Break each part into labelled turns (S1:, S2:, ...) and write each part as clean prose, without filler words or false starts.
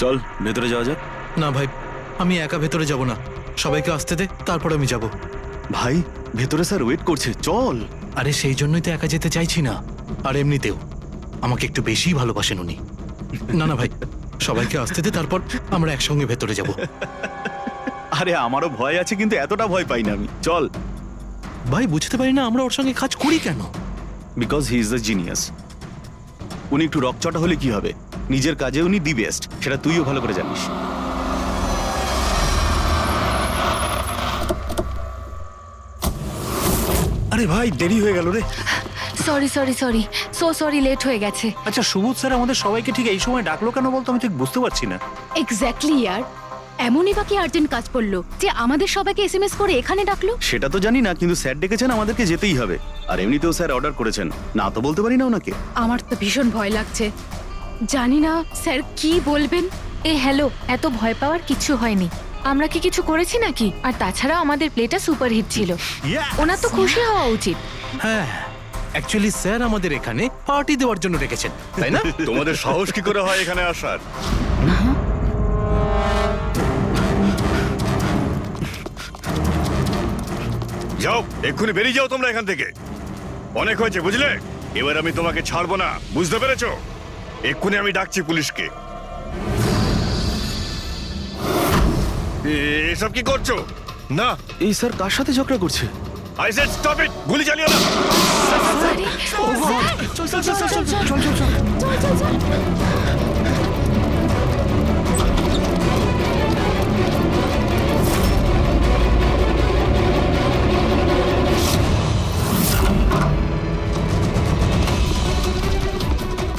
S1: চল ভেতরে যাওয়া যাক।
S2: না ভাই, আমি একা ভেতরে যাব না, সবাইকে আসতে দে, তারপর আমি যাব।
S1: ভাই ভেতরে স্যার ওয়েট করছে, চল।
S2: আরে সেই জন্যই তো একা যেতে চাইছি না, আর এমনিতেও আমাকে একটু বেশিই ভালোবাসেন উনি। না না ভাই, সবাইকে আসতে দে, তারপর আমরা একসঙ্গে ভেতরে যাব।
S1: আরে আমারও ভয় আছে, কিন্তু এতটা ভয় পাই না আমি, চল।
S2: ভাই বুঝতে পারি না আমরা ওর সঙ্গে কাজ করি কেন।
S1: Because he is the genius. উনি একটু রকচটা হলে কি হবে, নিজের কাজে উনি দি বেস্ট, সেটা তুইও ভালো করে জানিস।
S3: আরে ভাই দেরি হয়ে গেল রে।
S4: Sorry sorry sorry, sorry late হয়ে গেছে।
S3: আচ্ছা সুবোধ স্যার আমাদের সবাইকে ঠিক এই সময় ডাকলো কেন বলতো, আমি ঠিক বুঝতে পারছি না।
S4: এক্স্যাক্টলি ইয়ার, এমনই বা কি আর্জেন্ট কাজ পড়লো যে আমাদের সবাইকে এসএমএস করে এখানে ডাকলো?
S1: সেটা তো জানি না, কিন্তু স্যার ডেকেছেন, আমাদেরকে যেতেই হবে। আর এমনিতেও স্যার অর্ডার করেছেন, না তো বলতে পারি না ওনাকে।
S4: আমার তো ভীষণ ভয় লাগছে, জানি না স্যার কি বলবেন। হ্যালো, এত ভয় পাওয়ার কিছু হয়নি। আমরা কি কিছু করেছি নাকি? আর তাছাড়া আমাদের প্লেটা সুপারহিট ছিল, ওনার তো খুশি হওয়া উচিত।
S2: হ্যাঁ, অ্যাকচুয়ালি স্যার আমাদের এখানে পার্টি দেওয়ার জন্য রেখেছেন, তাই না?
S5: তোমাদের সাহস কি করে হয় এখানে আসার? যাও, এক্ষুনি বেরিয়ে যাও তোমরা এখান থেকে। অনেক হয়েছে বুঝলে, এবার আমি তোমাকে ছাড়বো না, বুঝতে পেরেছো? এক্ষুনি আমি ডাকছি পুলিশকে। এসব কি করছো?
S3: না
S1: এই স্যার কার সাথে ঝগড়া করছে?
S5: আই সেড স্টপ ইট, গুলি চালিও না।
S2: চল চল চল চল চল চল চল।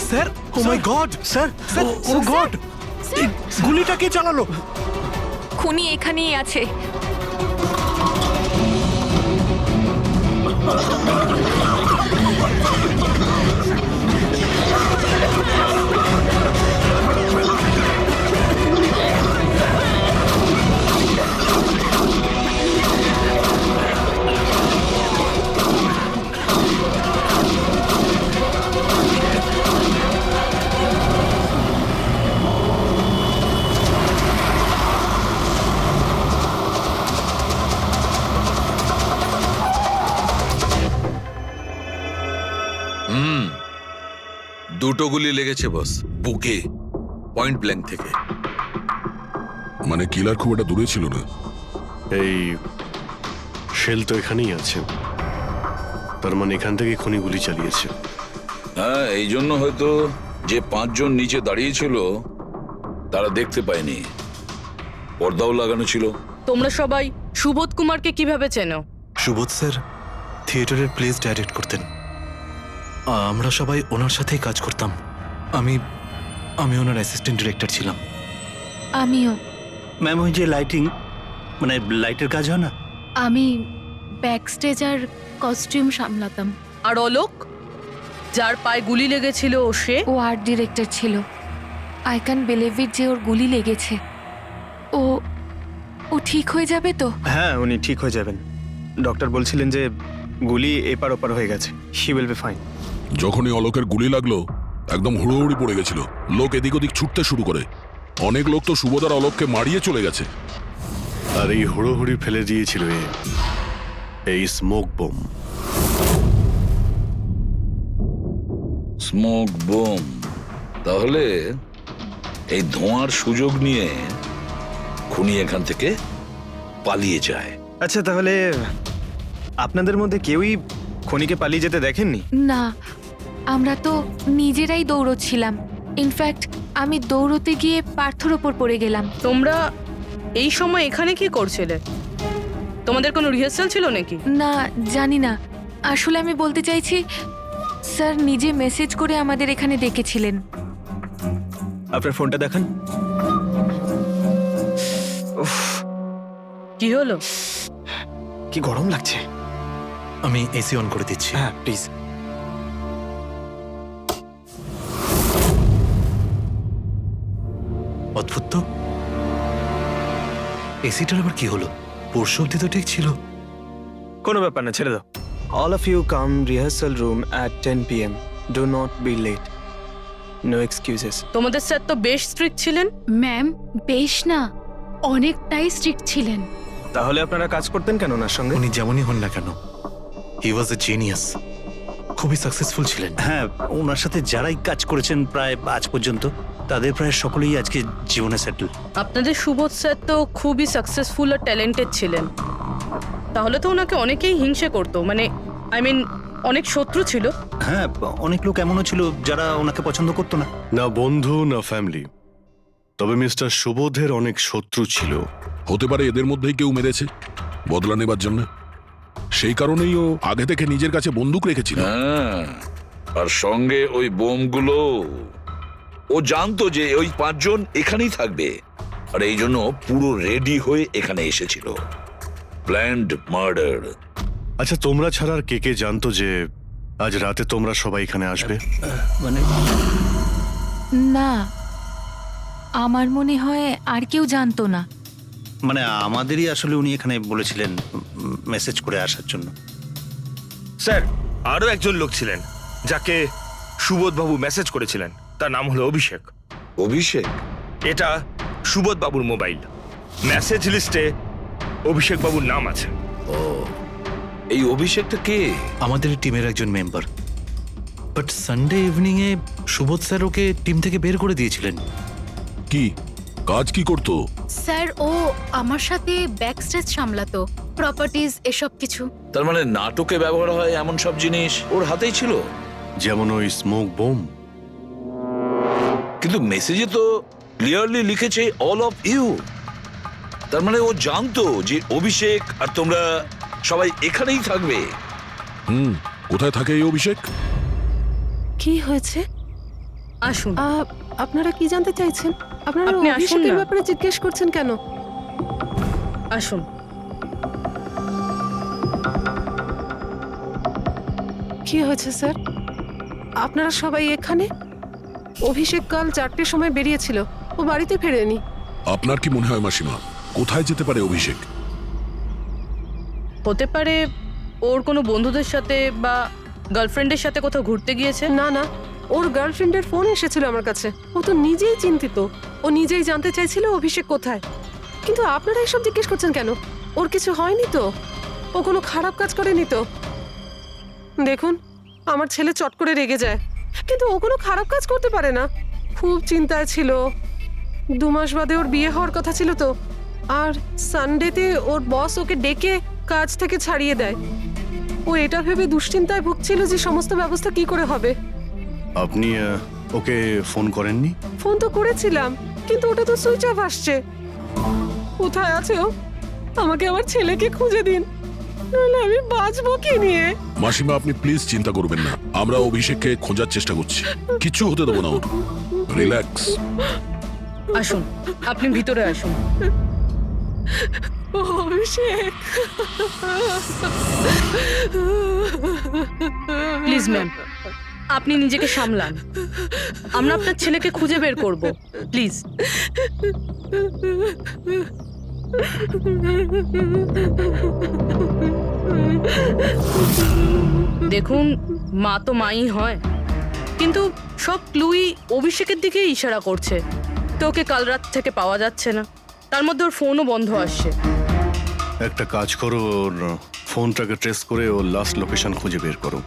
S2: স্যার, ও মাই গড, স্যার, ও গড,
S3: গুলিটা কে চালালো?
S4: খুনি এখানেই আছে।
S6: দুটো গুলি লেগেছে বস, বুকে, পয়েন্ট ব্ল্যাঙ্ক থেকে।
S7: মানে কিলার খুব একটা দূরে ছিল না।
S5: এই শেল তো এখানেই আছে, তার মানে এখান থেকে খুনি গুলি চালিয়েছে।
S6: হ্যাঁ, এই জন্য হয়তো যে 5 জন নিচে দাঁড়িয়েছিল তারা দেখতে পায়নি, পর্দাও লাগানো ছিল।
S8: তোমরা সবাই সুবোধ কুমারকে কিভাবে চেনো?
S2: সুবোধ স্যার থিয়েটারের প্লেস ডাইরেক্ট করতেন, আমরা সবাই ওনার সাথেই কাজ করতাম। আমি ওনার অ্যাসিস্ট্যান্ট ডিরেক্টর ছিলাম।
S4: আমিও।
S3: ম্যাম ওই যে লাইটিং, মানে লাইটের কাজ হয় না?
S4: আমি ব্যাক স্টেজ আর কস্টিউম সামলাতাম।
S8: আর অলোক, যার পায়ে গুলি লেগেছিল, সে?
S4: ও আর্ট ডিরেক্টর ছিল। আই ক্যান বিলিভ ইট যে ওর গুলি লেগেছে। ও ঠিক হয়ে যাবে তো?
S3: হ্যাঁ উনি ঠিক হয়ে যাবেন, ডক্টর বলছিলেন যে গুলি এপার ওপার হয়ে গেছে, শি উইল বি ফাইন।
S7: যখনই অলোকের গুলি লাগলো একদম হুড়োহুড়ি পড়ে গেছিল, লোক এদিক ওদিক ছুটতে শুরু করে। অনেক লোক তো সুবোধ আর অলোককে মারিয়ে চলে গেছে।
S5: আর এই হুড়োহুড়ি ফেলে দিয়েছিল এই স্মোক বোম।
S6: Smoke bomb? তাহলে এই ধোঁয়ার সুযোগ নিয়ে খুনি এখান থেকে পালিয়ে যায়।
S3: আচ্ছা তাহলে আপনাদের মধ্যে কেউই খনিকে পালিয়ে যেতে দেখেননি?
S4: না, আমরা তো নিজেরাই দৌড়চ্ছিলাম। ইনফ্যাক্ট আমি দৌড়তে গিয়ে পার্থর ওপর পড়ে গেলাম।
S8: তোমরা এই সময় এখানে কি করছিলে? তোমাদের কোনো রিহার্সাল ছিল নাকি?
S4: না, জানি না। আসলে আমি বলতে চাইছি, স্যার নিজে মেসেজ করে আমাদের এখানে ডেকেছিলেন।
S3: আপনার ফোনটা দেখান। উফ,
S8: কি হলো?
S3: কি গরম লাগছে।
S2: আমি এসি অন করে দিচ্ছি।
S3: হ্যাঁ প্লিজ।
S2: অদ্ভুত তো, এসিটার আবার কি হলো? পরশু অব্দি তো ঠিক ছিল।
S3: কোনো ব্যাপার না, ছেড়ে দাও। All of you come rehearsal room at 10 PM. Do not be late. No excuses.
S8: তোমাদের স্যার তো বেশ স্ট্রিক্ট ছিলেন।
S4: ম্যাম বেশ না, অনেকটাই স্ট্রিক্ট ছিলেন।
S3: তাহলে আপনারা কাজ করতেন কেন ওনার সঙ্গে?
S2: উনি যেমনই হন না কেন, হি ওয়াজ এ জিনিয়াস, খুবই সাকসেসফুল ছিলেন।
S1: হ্যাঁ, ওনার সাথে যারাই কাজ করেছেন প্রায় আজ পর্যন্ত, তাদের প্রায় সকলেই আজকে জীবনে সেটেল।
S8: আপনাদের সুবোধ স্যার তো খুবই সাকসেসফুল আর ট্যালেন্টেড ছিলেন, তাহলে তো ওনাকে অনেকেই হিংসে করতো, মানে আই মিন অনেক শত্রু ছিল।
S1: হ্যাঁ, অনেক লোক এমনও ছিল যারা ওনাকে পছন্দ করতো না।
S9: না বন্ধু না ফ্যামিলি, তবে মিস্টার সুবোধের অনেক শত্রু ছিল।
S7: হতে পারে এদের মধ্যেই কেউ মেরেছে বদলা নেবার জন্য। সেই কারণেই ও আগে থেকে নিজের কাছে বন্দুক রেখেছিল।
S6: হ্যাঁ, আর সঙ্গে ওই বোমগুলো। ও জানতো যে ওই 5 জন এখানেই থাকবে, আর এই জন্য পুরো রেডি হয়ে এখানে এসেছিল। Planned murder.
S9: আচ্ছা, তোমরা ছাড়া আর কে কে জানতো যে আজ রাতে তোমরা সবাই এখানে আসবে?
S1: মানে
S4: না, আমার মনে হয় আর কেউ জানতো না।
S1: মানে আমাদেরই আসলে উনি এখানে বলেছিলেন মেসেজ করে আসার জন্য।
S10: স্যার, আরও একজন লোক ছিলেন যাকে সুবোধবাবু মেসেজ করেছিলেন, তার নাম হলো অভিষেক।
S6: অভিষেক?
S10: এটা সুবোধবাবুর মোবাইল, মেসেজ লিস্টে অভিষেক বাবুর নাম আছে।
S6: এই অভিষেকটা কে?
S2: আমাদের টিমের একজন member, but Sunday evening A Subodh sir okay team থেকে বের করে দিয়েছিলেন।
S7: কি কাজ কি করতো?
S4: স্যার ও আমার সাথে ব্যাক স্টেজ সামলাতো, প্রপার্টিজ এসব কিছু।
S6: তার মানে নাটকে ব্যবহার হয় এমন সব জিনিস ওর হাতেই ছিল।
S9: যেমন ওই স্মোক বোম।
S6: কিন্তু মেসেজে তো ক্লিয়ারলি লিখেছে অল অফ ইউ। তার মানে ও জানতো যে অভিষেক আর তোমরা সবাই এখানেই থাকবে।
S7: কোথায় থাকে এই অভিষেক?
S11: কি হয়েছে?
S8: আসুন।
S11: আপনারা কি জানতে চাইছেন? আপনারা
S8: আপনি আসুন
S11: অভিষেকের
S8: না।
S11: ব্যাপারে জিজ্ঞেস করছেন কেন?
S8: আসুন।
S11: কি হয়েছে স্যার? আপনারা সবাই এখানে? অভিষেক কাল 4টের সময় বেরিয়েছিল, ও বাড়িতে ফেরেনি।
S7: আপনার কি মনে হয় মাসিমা, কোথায় যেতে পারে অভিষেক?
S8: হতে পারে ওর কোনো বন্ধুদের সাথে বা গার্লফ্রেন্ডের সাথে কোথাও ঘুরতে গিয়েছে।
S11: না না, ওর গার্লফ্রেন্ডের ফোন এসেছিল আমার কাছে। ও তো নিজেই চিন্তিত, ও নিজেই জানতে চাইছিল অভিষেক কোথায়। কিন্তু আপনারা এসব জিজ্ঞেস করছেন কেন? ওর কিছু হয়নি তো? ও কোনো খারাপ কাজ করেনি তো? দেখুন, আমার ছেলে চট করে রেগে যায়, কিন্তু ও কোনো খারাপ কাজ করতে পারে না। খুব চিন্তায় ছিল, 2 মাস বাদে ওর বিয়ে হওয়ার কথা ছিল তো। আর সানডেতে ওর বস ওকে ডেকে কাজ থেকে ছাড়িয়ে দেয়। ও এটা ভেবে দুশ্চিন্তায় ভুগছিল যে সমস্ত ব্যবস্থা কি করে হবে।
S9: আপনি ওকে ফোন করেননি?
S11: ফোন তো করেছিলাম, কিন্তু ওটা তো সুইচ অফ আসছে। কোথায় আছে ও? আমাকে আমার ছেলেকে খুঁজে দিন, নাহলে আমি বাঁচবো কি নিয়ে?
S7: মাসিমা, আপনি প্লিজ চিন্তা করবেন না, আমরা অভিষেককে খোঁজার চেষ্টা করছি। কিচ্ছু হতে দেবো না ওর। রিল্যাক্স।
S8: আসুন, আপনি ভিতরে আসুন।
S11: অভিষেক,
S8: প্লিজ ম্যাম, আপনি নিজেকে সামলান। আমরা আপনার ছেলেকে খুঁজে বের করব, প্লিজ। দেখুন, মা তো মাই হয়, কিন্তু সব ক্লুই অভিষেকের দিকে ইশারা করছে। তো ওকে কাল রাত থেকে পাওয়া যাচ্ছে না, তার মধ্যে ওর ফোনও বন্ধ আসছে।
S9: একটা কাজ করো, ওর ফোনটাকে ট্রেস করে ওর লাস্ট লোকেশন খুঁজে বের করো।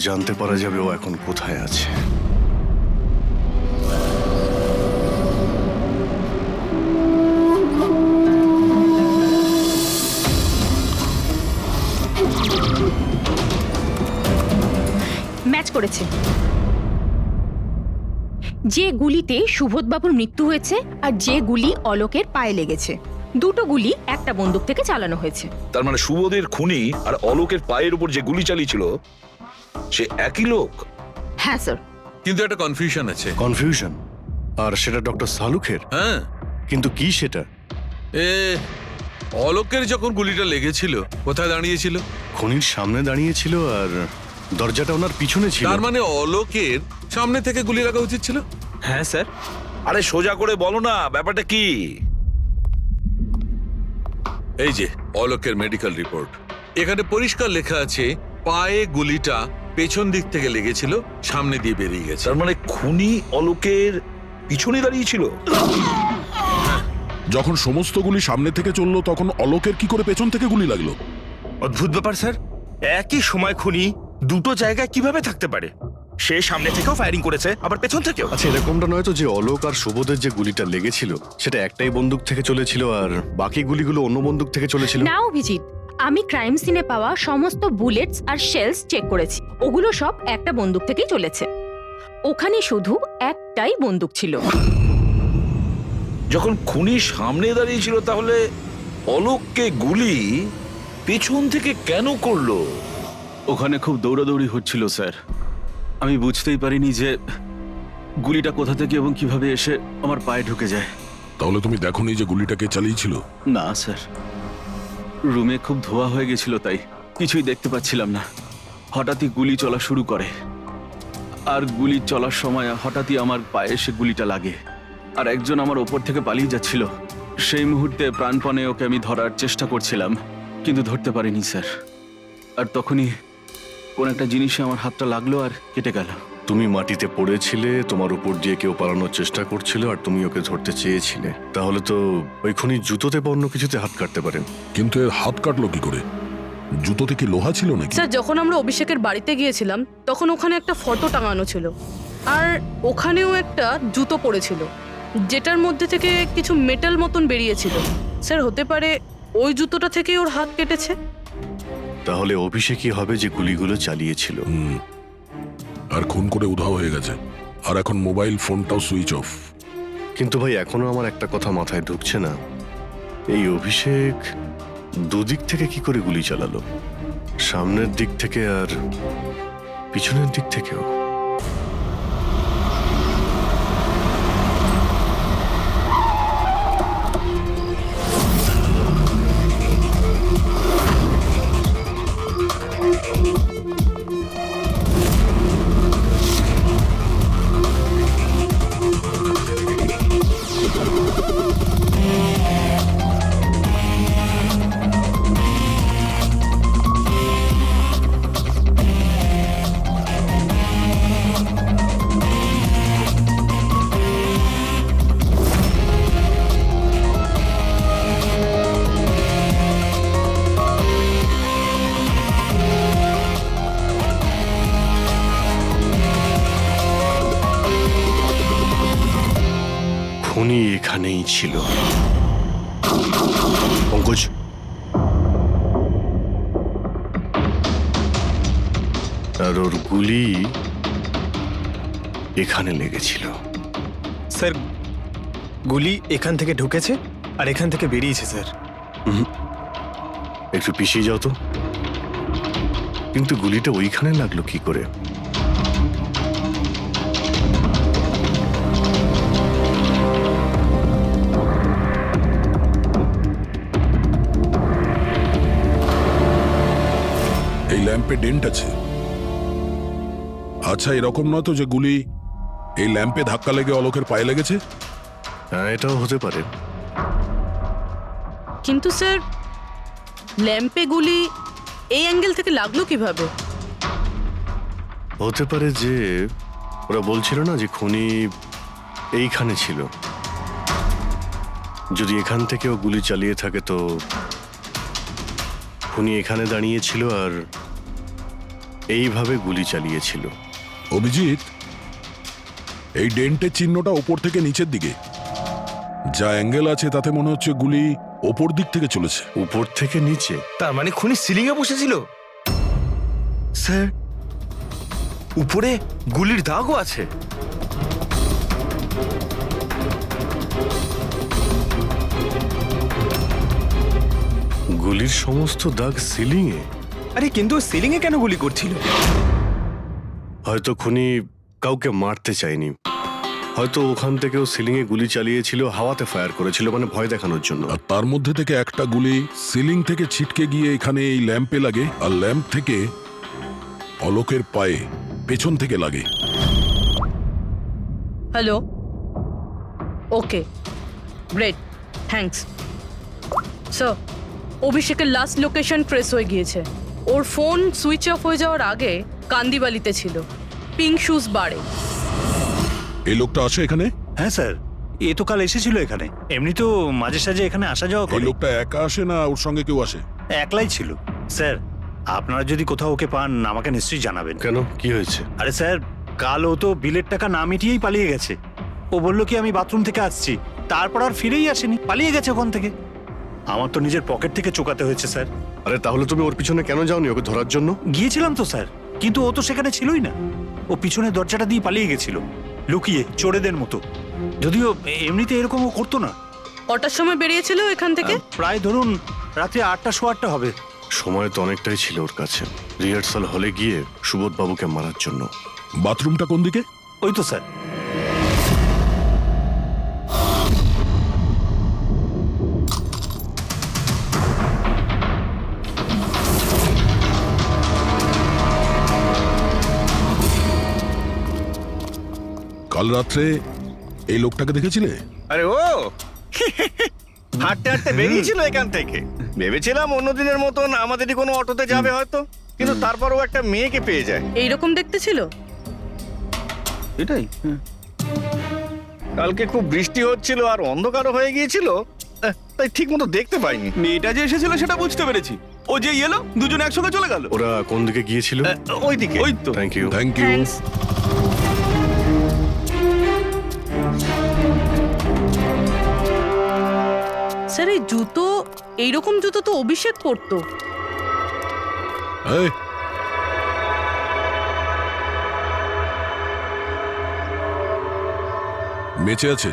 S9: জানতে পারা যাবে ও এখন কোথায় আছে।
S4: ম্যাচ করেছে। যে গুলিতে সুবোধবাবুর মৃত্যু হয়েছে আর যে গুলি অলোকের পায়ে লেগেছে, দুটো গুলি একটা বন্দুক থেকে চালানো হয়েছে।
S6: তার মানে সুবোধের খুনি আর অলোকের পায়ের উপর যে গুলি চালিয়েছিল সে একই লোক।
S4: হ্যাঁ স্যার।
S12: কিন্তু একটা কনফিউশন আছে।
S9: কনফিউশন? আর সেটা ডক্টর সালুখের?
S12: হ্যাঁ,
S9: কিন্তু কি সেটা?
S12: অলোকের যখন গুলিটা লেগেছিল কোথায় দাঁড়িয়েছিল?
S9: খনির সামনে দাঁড়িয়েছিল আর দরজাটা ওনার পিছনে ছিল।
S12: তার মানে অলোকের সামনে থেকে গুলি লাগা উচিত ছিল।
S3: হ্যাঁ স্যার।
S6: আরে সোজা করে বলো না, ব্যাপারটা কি?
S12: এই যে অলোকের মেডিকেল রিপোর্ট, এখানে পরিষ্কার লেখা আছে পায়ে গুলিটা পেছন দিক থেকে লেগেছিল, সামনে দিয়ে বেরিয়ে গেছে।
S6: তার মানে খুনি অলোকের পিছনে দাঁড়িয়েছিল।
S7: যখন সমস্ত গুলি সামনে থেকে চললো তখন অলোকের কি করে পেছন থেকে গুলি লাগলো?
S10: অদ্ভুত ব্যাপার স্যার, একই সময় খুনি দুটো জায়গায় কিভাবে থাকতে পারে? সে সামনে থেকেও ফায়ারিং করেছে, আবার পেছন থেকেও।
S9: আচ্ছা, এরকমটা নয় তো যে অলোক আর সুবোধের যে গুলিটা লেগেছিল সেটা একটাই বন্দুক থেকে চলেছিল আর বাকি গুলিগুলো অন্য বন্দুক থেকে চলেছিল?
S4: না অভিজিৎ, আমি ক্রাইম সিনে পাওয়া সমস্ত বুলেটস আর শেলস চেক করেছি, ওগুলো সব একটা বন্দুক থেকেই চলেছে। ওখানে শুধু একটাই বন্দুক ছিল।
S6: যখন খুনি সামনে দাঁড়িয়েছিল তাহলে অলোককে গুলি পেছন থেকে কেন করলো?
S1: ওখানে খুব দৌড়াদৌড়ি হচ্ছিল স্যার, আমি বুঝতেই পারিনি যে গুলিটা কোথা থেকে এবং কিভাবে এসে আমার পায়ে ঢুকে যায়।
S7: তাহলে তুমি দেখোনি যে গুলিটাকে চালিয়েছিল?
S1: না স্যার, রুমে খুব ধোয়া হয়ে গেছিল, তাই কিছুই দেখতে পাচ্ছিলাম না। হঠাৎই গুলি চলা শুরু করে, আর গুলি চলার সময় হঠাৎই আমার পায়ে এসে গুলিটা লাগে, আর একজন আমার ওপর থেকে পালিয়ে যাচ্ছিল। সেই মুহূর্তে প্রাণপণে ওকে আমি ধরার চেষ্টা করছিলাম, কিন্তু ধরতে পারিনি স্যার। আর তখনই কোন একটা জিনিসে আমার হাতটা লাগলো আর কেটে গেল।
S9: তুমি মাটিতে পড়েছিলে, তোমার উপর দিয়ে কেউ পালানোর চেষ্টা করছিল আর তুমি ওকে ধরতে চেয়েছিলে। তাহলে তো ওই খুনি জুতোতে বা অন্য কিছুতে হাত কাটতে পারেন।
S7: কিন্তু এর হাত কাটলো কি করে? জুতোতে কি লোহা ছিল নাকি?
S8: স্যার, যখন আমরা অভিষেকের বাড়িতে গিয়েছিলাম তখন ওখানে একটা ফটো টাঙানো ছিল, আর ওখানেও একটা জুতো পড়েছিল, যেটার মধ্যে থেকে কিছু মেটাল মতন বেরিয়েছিল। স্যার, হতে পারে ওই জুতোটা থেকে ওর হাত কেটেছে।
S9: তাহলে অভিষেকই হবে যে গুলিগুলো চালিয়েছিল।
S7: আর খুন করে উধাও হয়ে গেছে, আর এখন মোবাইল ফোনটাও সুইচ অফ।
S9: কিন্তু ভাই, এখনো আমার একটা কথা মাথায় ঢুকছে না, এই অভিষেক দুদিক থেকে কি করে গুলি চালালো? সামনের দিক থেকে আর পিছনের দিক থেকেও। খুনি এখানেই ছিল। পঙ্কজ, আর ওর গুলি এখানে লেগেছিল।
S3: স্যার, গুলি এখান থেকে ঢুকেছে আর এখান থেকে বেরিয়েছে স্যার।
S9: একটু পিছিয়ে যাও তো। কিন্তু গুলিটা ওইখানে লাগলো কি করে?
S7: এই ল্যাম্পে ডেন্ট আছে। আচ্ছা, এরকম নয় তো যে গুলি এই ল্যাম্পে ধাক্কা লেগে অলোকের পায়ে লেগেছে?
S9: হ্যাঁ, এটাও হতে পারে।
S8: কিন্তু স্যার, ল্যাম্পে গুলি এই অ্যাঙ্গেল থেকে লাগলো কিভাবে?
S9: হতে পারে যে ওরা বলছিল না যে খুনি এইখানে ছিল। যদি এখান থেকেও গুলি চালিয়ে থাকে তো খুনি এখানে দাঁড়িয়েছিল আর এইভাবে গুলি চালিয়েছিল।
S7: অভিজিৎ, এই ডেন্টের চিহ্নটা ওপর থেকে নিচের দিকে, যা অ্যাঙ্গেল আছে তাতে মনে হচ্ছে গুলি ওপর দিক থেকে চলেছে।
S9: উপর থেকে নিচে?
S10: তার মানে খুনি সিলিং এ বসেছিল। স্যার, উপরে গুলির দাগও আছে।
S9: গুলির সমস্ত দাগ সিলিং এ?
S3: আরে কিন্তু সিলিং এ কেন গুলি করছিল?
S9: হয়তো খুনি কাউকে মারতে চায়নি, হয়তো ওখান থেকেও সিলিং এ গুলি চালিয়েছিল, হাওয়াতে ফায়ার করেছিল, মানে ভয় দেখানোর জন্য।
S7: আর তার মধ্যে থেকে একটা গুলি সিলিং থেকে ছিটকে গিয়ে এখানে এই ল্যাম্পে লাগে, আর ল্যাম্প থেকে অলোকের পায়ে পেছন থেকে লাগে।
S8: হ্যালো, ওকে, গ্রেট, থ্যাঙ্কস। স্যার, অভিষেকের লাস্ট লোকেশন ট্রেস হয়ে গিয়েছে। ওর ফোন সুইচ অফ হয়ে যাওয়ার আগে কান্দিবালিতে ছিল, পিঙ্ক শুজ বারে।
S7: এই লোকটা আছে এখানে?
S13: হ্যাঁ স্যার, এ তো কাল এসেছিল এখানে। এমনি তো মাঝে সাঝে এখানে আসা যাওয়া
S7: এই
S13: করে।
S7: লোকটা একা আসে না ওর সঙ্গে কেউ আসে?
S13: একলাই ছিল। স্যার, আপনারা যদি কোথাও ওকে পান আমাকে নিশ্চয়ই জানাবেন।
S9: কেন, কি হয়েছে?
S13: আরে স্যার, কাল ও তো বিলের টাকা না মিটিয়েই পালিয়ে গেছে। ও বললো কি আমি বাথরুম থেকে আসছি, তারপর আর ফিরেই আসেনি, পালিয়ে গেছে ওখান থেকে। আমার তো নিজের পকেট থেকে চোকাতে হয়েছে স্যার।
S9: আরে তাহলে তুমি ওর পিছনে কেন যাওনি ওকে ধরার জন্য?
S13: গিয়েছিলাম তো স্যার, কিন্তু ও তো সেখানে ছিলই না। ও পিছনের দরজাটা দিয়ে পালিয়ে গেছিল, লুকিয়ে চোরেদের মতো। যদিও এমনিতে এরকম ও করতো না।
S8: কটার সময় বেরিয়েছিল এখান থেকে?
S13: প্রায় ধরুন রাত্রে 8টা সোয়া 8টা হবে।
S9: সময় তো অনেকটাই ছিল ওর কাছে রিহার্সাল হলে গিয়ে সুবোধ বাবুকে মারার জন্য।
S7: বাথরুমটা কোন দিকে?
S13: ওই তো স্যার।
S7: কাল রাত্রে এই লোকটাকে দেখেছিলে?
S10: আরে ও হাঁটতে হাঁটতে বেরিয়েছিল এখান থেকে। ভেবেছিলাম অন্যদিনের মতন আমাদেরই কোনো অটোতে যাবে হয়তো, কিন্তু তারপর ও একটা মেয়েকে পেয়ে যায়।
S8: এইরকম দেখতে ছিল?
S1: এটাই।
S10: কালকে খুব বৃষ্টি হচ্ছিল আর অন্ধকারও হয়ে গিয়েছিল, তাই ঠিক মতো দেখতে পাইনি।
S1: মেয়েটা যে এসেছিল সেটা বুঝতে পেরেছি। ও যে এলো দুজনে একসঙ্গে চলে গেল।
S9: ওরা কোন দিকে গিয়েছিল?
S10: ওইদিকে।
S1: ওই তো।
S9: Thank you.
S7: Thank you.
S8: Thanks. Sir, এই জুতো, এইরকম জুতো তো অভিষেক পরতো।
S7: এই, বেঁচে আছে?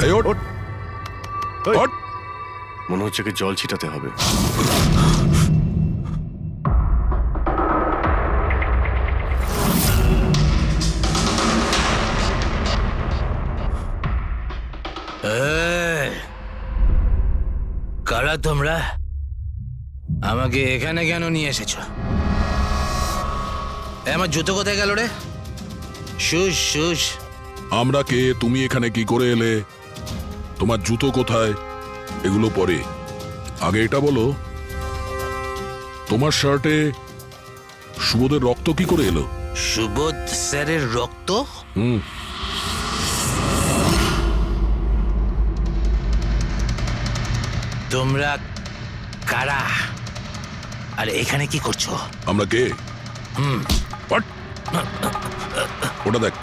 S7: এই, ওঠ। ওঠ।
S9: মনে হচ্ছে কি জল ছিটাতে হবে।
S14: কারা তোমরা? আমাকে এখানে কেন নিয়ে এসেছো? আমার জুতো কোথায় গেল রে? Shoes shoes.
S7: আমরা কে, তুমি এখানে কি করে এলে, তোমার জুতো কোথায়, এগুলো পরে। আগে এটা বলো, তোমার শার্টে সুবোধের রক্ত কি করে এলো?
S14: সুবোধ স্যারের রক্ত?
S7: হুম।
S14: তোমরা কারা আর এখানে কি করছো?
S7: আমরা কে? What? ওটা দেখ,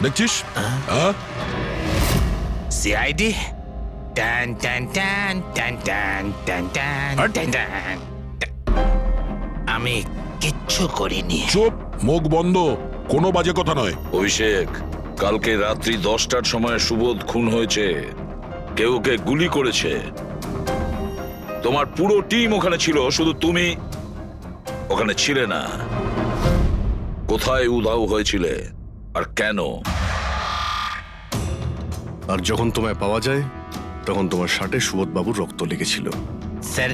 S7: দেখছিস?
S14: সিআইডি? টান টান টান টান টান টান টান টান টান। আমি কিচ্ছু করিনি।
S7: চুপ, মুখ বন্ধ, কোনো বাজে কথা নয়।
S6: অভিষেক, কালকে রাত্রি 10টার সময় সুবোধ খুন হয়েছে। কেউ ওকে গুলি করেছে। তোমার পুরো টিম ওখানে ছিল, শুধু তুমি ওখানে ছিলে না। কোথায় উধাও হয়েছিলে আর কেন?
S9: আর যখন তোমায় পাওয়া যায় তখন তোমার শার্টে সুবোধ বাবুর রক্ত লেগেছিল।
S14: স্যার,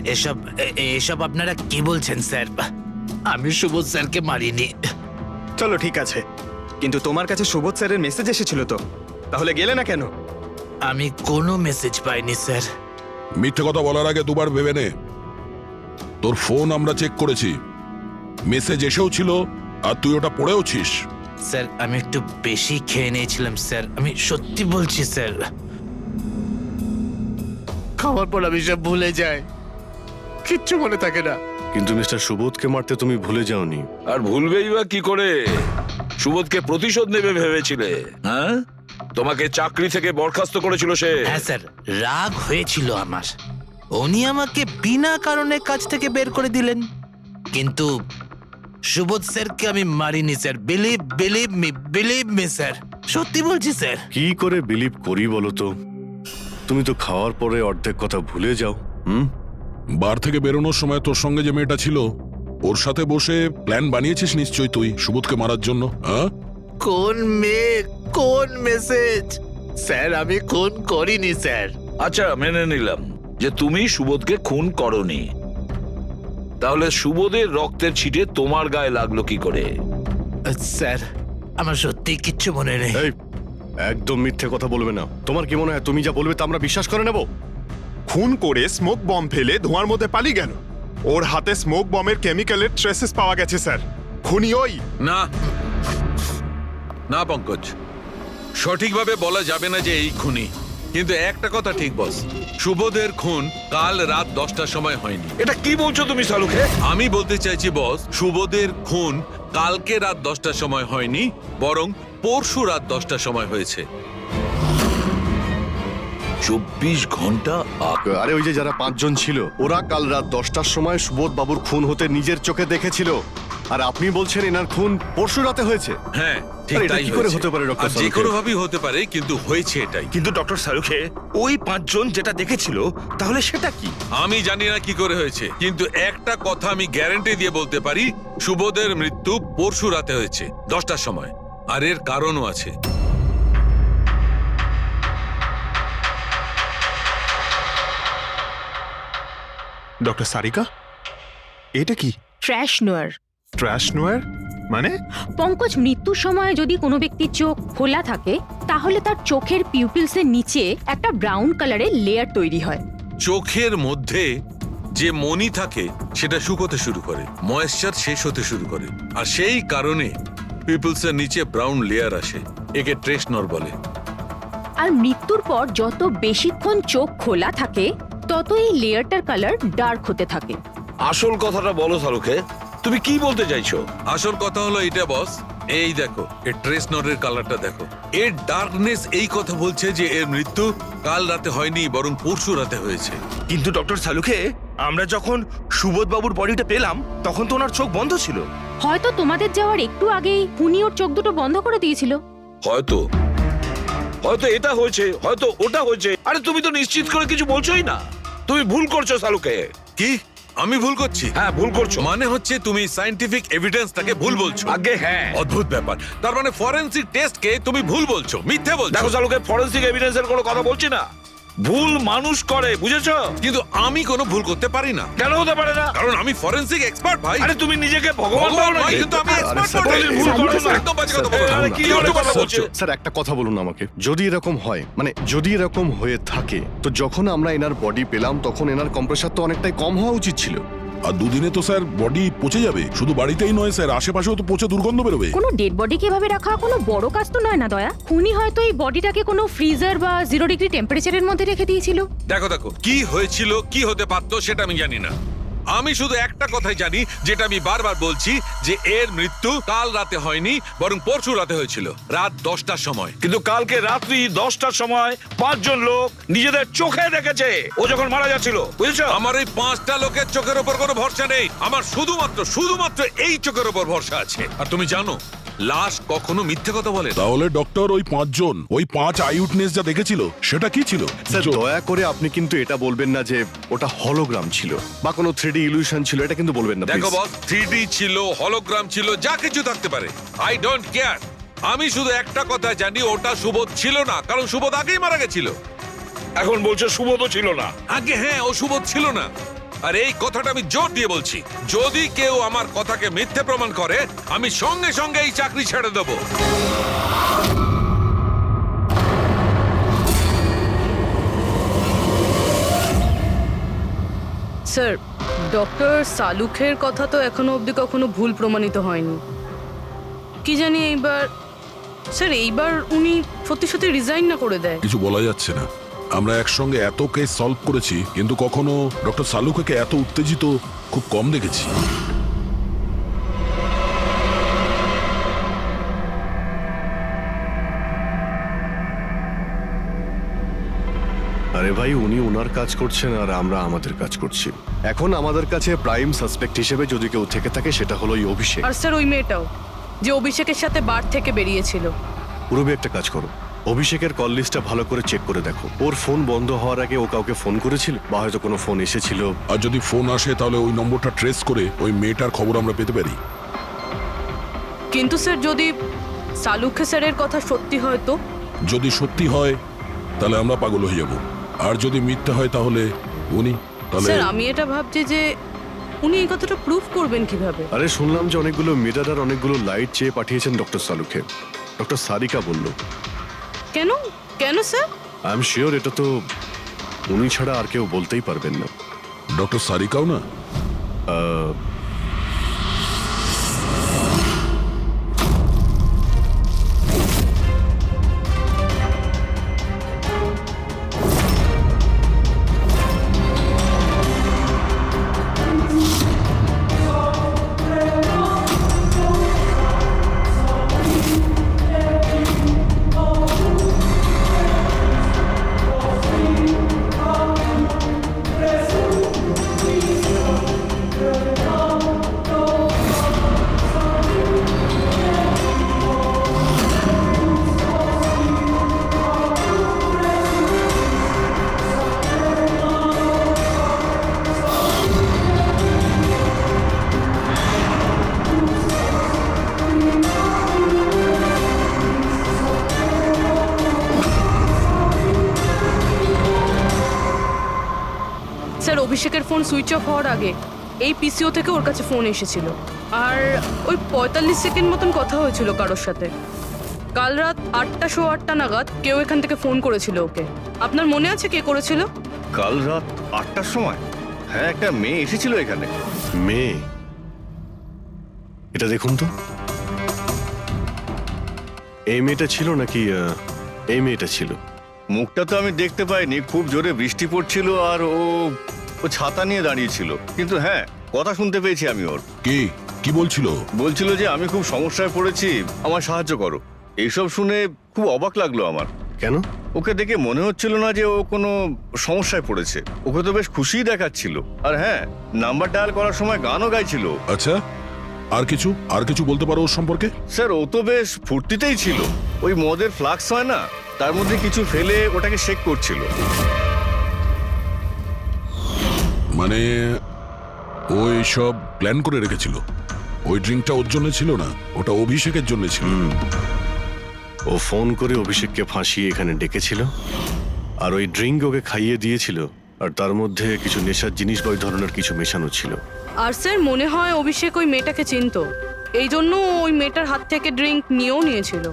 S14: এসব আপনারা কি বলছেন স্যার? আমি সুবোধ স্যারকে মারিনি।
S3: চলো ঠিক আছে, কিন্তু তোমার কাছে সুবোধ স্যারের মেসেজ এসেছিল তো, তাহলে গেলে না কেন?
S14: আমি কোনো মেসেজ পাইনি স্যার।
S7: মিথ্যে কথা বলার আগে দুবার ভেবে নে। তোর ফোন আমরা চেক করেছি, মেসেজ এসেও ছিল আর তুই ওটা পড়েওছিস।
S14: স্যার, আমি একটু বেশি খেয়ে নিয়েছিলাম স্যার, আমি সত্যি বলছি স্যার। খাওয়ার পর আমি সব ভুলে যাই, কিচ্ছু মনে থাকে না।
S9: কিন্তু মিস্টার সুবোধকে মারতে তুমি ভুলে যাওনি।
S6: আর ভুলবেই বা কি করে? সুবোধকে প্রতিশোধ নেবে ভেবেছিলে? হ্যাঁ, তোমাকে চাকরি থেকে বরখাস্ত করেছিল সে।
S14: হ্যাঁ স্যার, রাগ হয়েছিল আমার। উনি আমাকে বিনা কারণে কাজ থেকে বের করে দিলেন, কিন্তু সুবোধ স্যারকে আমি মারিনি স্যার। বিলিভ মি স্যার, সত্যি বলছি স্যার।
S9: কি করে বিলিভ করি বলো তো? তুমি তো খাওয়ার পরে অর্ধেক কথা ভুলে যাও।
S7: বার থেকে বেরোনোর সময় তোর সঙ্গে যে মেয়েটা ছিল ওর সাথে বসে প্ল্যান বানিয়েছিস নিশ্চয়ই তুই সুবোধকে মারার জন্য। হ্যাঁ,
S14: কোন মেয়ে, কোন মেসেজ? স্যার, আমি খুন করিনি স্যার।
S6: আচ্ছা, মেনে নিলাম যে তুমি সুবোধকে খুন করনি, তাহলে সুবোধের রক্তের ছিটে তোমার গায়ে লাগলো কি করে?
S14: স্যার, আমার সত্যি কিচ্ছু মনে নেই।
S9: এই, একদম মিথ্যে কথা বলবে না। তোমার কি মনে হয় তুমি যা বলবে তা আমরা বিশ্বাস করে নেব?
S15: খুন করে স্মোক বম্ব ফেলে ধোঁয়ার মধ্যে পালিয়ে গেল, ওর হাতে স্মোক বমের কেমিক্যালের ট্রেসেস পাওয়া গেছে স্যার। খুনি ওই।
S12: না না পঙ্কজ, সঠিকভাবে বলা যাবে না যে এই খুনি, কিন্তু একটা কথা ঠিক বস, সুবোধের খুন কাল রাত 10টার সময় হয়নি।
S6: এটা কি বলছো তুমি সালুকে?
S12: আমি বলতে চাইছি বস, সুবোধের খুন কালকে রাত 10টার সময় হয়নি, বরং পরশু রাত 10টার সময় হয়েছে।
S6: 24 ঘন্টা
S9: আরে ওই যে যারা 5 জন ছিল ওরা কাল রাত 10টার সময় সুবোধ বাবুর খুন হতে নিজের চোখে দেখেছিল, আর আপনি বলছেন এনার খুন পরশু রাতে হয়েছে?
S12: হ্যাঁ ঠিক
S9: আরে এটা
S12: তাই
S9: কি করে
S12: হয়েছে।
S9: হতে পারে ডক্টর
S12: আর যে
S9: সালুখে?
S12: কোনো ভাবেই হতে পারে, কিন্তু হয়েছে এটাই।
S10: কিন্তু ডক্টর সালুখে ওই 5 জন যেটা দেখেছিল তাহলে সেটা কি?
S12: আমি জানি না কি করে হয়েছে, কিন্তু একটা কথা আমি গ্যারান্টি দিয়ে বলতে পারি, সুবোধের মৃত্যু পরশু রাতে হয়েছে 10টার সময়, আর এর কারণও আছে।
S15: ডক্টর সারিকা, এটা কি?
S16: ট্র্যাশ নোয়ার।
S15: ট্র্যাশ নোয়ার মানে?
S16: পঙ্কজ, মৃত্যুর সময় যদি কোনো ব্যক্তির চোখ খোলা থাকে তাহলে তার চোখের পিউপিলসের নিচে একটা ব্রাউন কালারের লেয়ার তৈরি হয়।
S12: চোখের মধ্যে যে মনি থাকে সেটা শুকোতে শুরু করে, ময়েশ্চার শেষ হতে শুরু করে, আর সেই কারণে পিপলসের নিচে ব্রাউন লেয়ার আসে, একে ট্রেশনর বলে।
S16: আর মৃত্যুর পর যত বেশিক্ষণ চোখ খোলা থাকে তত এই লেয়ারটার কালার ডার্ক হতে থাকে।
S6: আসল কথাটা বলো সালুকে, তুমি কি বলতে চাইছো?
S12: আসল কথা হলো এটা বস, এই দেখো এর ট্রেশনরের কালারটা দেখো, এর ডার্কনেস এই কথা বলছে যে এর মৃত্যু কাল রাতে হয়নি, বরং পরশু রাতে হয়েছে।
S10: কিন্তু ডক্টর সালুখে, আমরা যখন সুবোধ বাবুর বডিটা পেলাম তখন তো ওনার চোখ বন্ধ ছিল।
S16: হয়তো তোমাদের যাওয়ার একটু আগেই খুনি ওর চোখ দুটো বন্ধ করে দিয়েছিল।
S6: হয়তো হয়তো এটা হয়েছে, হয়তো ওটা হয়েছে। আরে তুমি তো নিশ্চিত করে কিছু বলছোই না, তুমি ভুল করছো সালুকে।
S12: কি আমি ভুল করছি?
S6: হ্যাঁ ভুল করছো।
S12: মানে হচ্ছে তুমি সায়েন্টিফিক এভিডেন্সটাকে ভুল বলছো।
S6: আগে হ্যাঁ,
S12: অদ্ভুত ব্যাপার। তার মানে ফরেনসিক টেস্টকে তুমি ভুল বলছো, মিথ্যে বলছো।
S6: দেখো সালুকে, ফরেনসিক এভিডেন্সের কোনো কথা বলছি না, ভুল মানুষ করে, বুঝেছো?
S12: কিন্তু আমি কোনো ভুল করতে পারি না।
S6: কেন হতে পারে না?
S12: কারণ আমি ফরেনসিক এক্সপার্ট ভাই।
S6: আরে তুমি নিজেকে ভগবান ভাবো নাকি?
S12: কিন্তু আমি এক্সপার্ট
S6: স্যার,
S12: বটে।
S6: ভুল করো না।
S12: একদম বাজে কথা বলো না।
S6: আরে কি ধরনের কথা বলছো?
S9: স্যার একটা কথা বলুন আমাকে, যদি এরকম হয়, মানে যদি এরকম হয়ে থাকে, তো যখন আমরা এনার বডি পেলাম তখন এনার কম্প্রেসার তো অনেকটাই কম হওয়া উচিত ছিল।
S7: আর দুদিনে তো স্যার বডি পচে যাবে, শুধু বাড়িতেই নয় স্যার, আশেপাশেও তো পচে দুর্গন্ধ বেরোবে।
S16: কোনো ডেড বডিকে এভাবে রাখা কোনো বড় কাজ তো নয় না দয়া। খুনি হয়তো এই বডিটাকে কোনো ফ্রিজার বা 0 ডিগ্রি টেম্পারেচারের মধ্যে রেখে দিয়েছিল।
S12: দেখো দেখো, কি হয়েছিল কি হতে পারতো সেটা আমি জানি না। আমি শুধু একটা কথাই জানি, যেটা আমি বারবার বলছি, যে এর মৃত্যু কাল রাতে হয়নি, বরং পরশু রাতে হয়েছিল রাত 10টার সময়।
S6: কিন্তু কালকে রাত্রি 10টার সময় 5 জন লোক নিজেদের চোখে দেখেছে ও যখন মারা যাচ্ছিল, বুঝেছো?
S12: আমার এই 5টা লোকের চোখের উপর কোনো ভরসা নেই, আমার শুধুমাত্র এই চোখের উপর ভরসা আছে। আর তুমি জানো, লাশ কখনো মিথ্যে কথা বলে না।
S7: তাহলে ডক্টর ওই 5 জন, ওই 5 আই উইটনেস যা দেখেছিল সেটা কি ছিল?
S9: স্যার দয়া করে আপনি কিন্তু এটা বলবেন না যে ওটা হলোগ্রাম ছিল বা কোনো 3D ইলিউশন ছিল, এটা কিন্তু বলবেন না
S12: দেখো
S9: please।
S12: বস, 3D ছিল, হলোগ্রাম ছিল, যা কিছু থাকতে পারে, আই ডোন্ট কেয়ার। আমি শুধু একটা কথা জানি, ওটা সুবোধ ছিল না, কারণ সুবোধ আগেই মারা গেছিল।
S6: এখন বলছো সুবোধও ছিল না?
S12: আগে হ্যাঁ, ও সুবোধ ছিল না। আর এই কথাটা আমি জোর দিয়ে বলছি, যদি কেউ আমার কথাকে মিথ্যে প্রমাণ করে, আমি সঙ্গে সঙ্গে এই চাকরি ছেড়ে দেবো।
S8: স্যার, ডক্টর সালুখের কথা তো এখনো অবধি কখনো ভুল প্রমাণিত হয়নি। কি জানি এইবার, স্যার এইবার উনি সত্যি সত্যি রিজাইন না করে দেয়।
S7: কিছু বলা যাচ্ছে না। আমরা একসঙ্গে এত কেস সলভ করেছি, কিন্তু কখনো ডক্টর সালুকে এত উত্তেজিত খুব কম দেখেছি।
S9: আরে ভাই, উনি ওনার কাজ করছেন আর আমরা আমাদের কাজ করছি। এখন আমাদের কাছে প্রাইম সাসপেক্ট হিসেবে যদি কেউ থেকে থাকে সেটা হলো এই অভিষেক।
S8: আর স্যার ওই মেয়েটাও, যে অভিষেকের সাথে বার থেকে বেরিয়েছিল।
S9: পুরবি একটা কাজ করো, অভিষেকের কল লিস্টটা ভালো করে চেক করে দেখো। ওর ফোন বন্ধ হওয়ার আগে ও কাউকে ফোন করেছিল বা হয়তো কোনো ফোন এসেছিল।
S7: আর যদি ফোন আসে তাহলে ওই নম্বরটা ট্রেস করে ওই মেয়েটার খবর আমরা পেতে পারি।
S8: কিন্তু স্যার যদি সালুখে স্যারের কথা সত্যি হয় তো?
S7: যদি সত্যি হয় তাহলে আমরা পাগল হয়ে যাব, আর যদি মিথ্যা হয় তাহলে উনি, তাহলে
S8: স্যার আমি এটা ভাবছি যে উনি এই কথাটা প্রুফ করবেন কিভাবে?
S9: আরে শুনলাম যে অনেকগুলো মিটার আর অনেকগুলো লাইট চেয়ে পাঠিয়েছেন ডক্টর সালুকে। ডক্টর সারিকা বলল।
S8: কেন কেন স্যার?
S9: আই এম শিওর এটা তো উনি ছাড়া আর কেউ বলতেই পারবেন না।
S7: ডক্টর সারিকাও না?
S8: স্যার অভিষেকের ফোন সুইচ অফ হওয়ার আগে এই পিসিও থেকে ওর কাছে ফোন এসেছিল আর ওই 45 সেকেন্ড মতন কথা হয়েছিল কারোর সাথে। কাল রাত 8:08 নাগাদ কেউ এখান থেকে ফোন করেছিল ওকে। আপনার মনে আছে কে করেছিল?
S10: কাল রাত 8টার সময়? হ্যাঁ, একটা মেয়ে এসেছিল এখানে।
S9: মেয়ে? এটা দেখুন তো, এই মেয়েটা ছিল নাকি এই মেয়েটা ছিল?
S10: মুখটা তো আমি দেখতে পাইনি, খুব জোরে বৃষ্টি পড়ছিল আর ও ছাতা নিয়ে দাঁড়িয়েছিল, কিন্তু হ্যাঁ কথা শুনতে পেয়েছি আমি ওর।
S7: কি বলছিল?
S10: বলছিল যে আমি খুব সমস্যায় পড়েছি, আমার সাহায্য করো। এইসব শুনে খুব অবাক লাগলো আমার।
S9: কেন?
S10: ওকে দেখে মনে হচ্ছিল না যে ও কোনো সমস্যায় পড়েছে, ওকে তো বেশ খুশিই দেখাচ্ছিল। আর হ্যাঁ, নাম্বার ডায়াল করার সময় গানও গাইছিল।
S7: আচ্ছা, আর কিছু বলতে পারো ওর সম্পর্কে?
S10: স্যার ও তো বেশ ফুর্তিতেই ছিল, ওই মদের ফ্লাক্স হয় না, তার মধ্যে কিছু ফেলে ওটাকে শেক করছিল।
S7: মানে ও সব প্ল্যান করে রেখেছিল? ওই ড্রিঙ্কটা ওর জন্য ছিল না, ওটা অভিষেকের জন্য ছিল।
S9: ও ফোন করে অভিষেককে ফাঁসিয়ে এখানে ডেকেছিল, আর ওই ড্রিঙ্ক ওকে খাইয়ে দিয়েছিল, আর তার মধ্যে কিছু নেশার জিনিস বা ওই ধরনের কিছু মেশানো ছিল।
S8: আর স্যার মনে হয় অভিষেক ওই মেয়েটাকে চিনতো, এই জন্য ওই মেয়েটার হাত থেকে ড্রিঙ্ক নিয়েও নিয়েছিল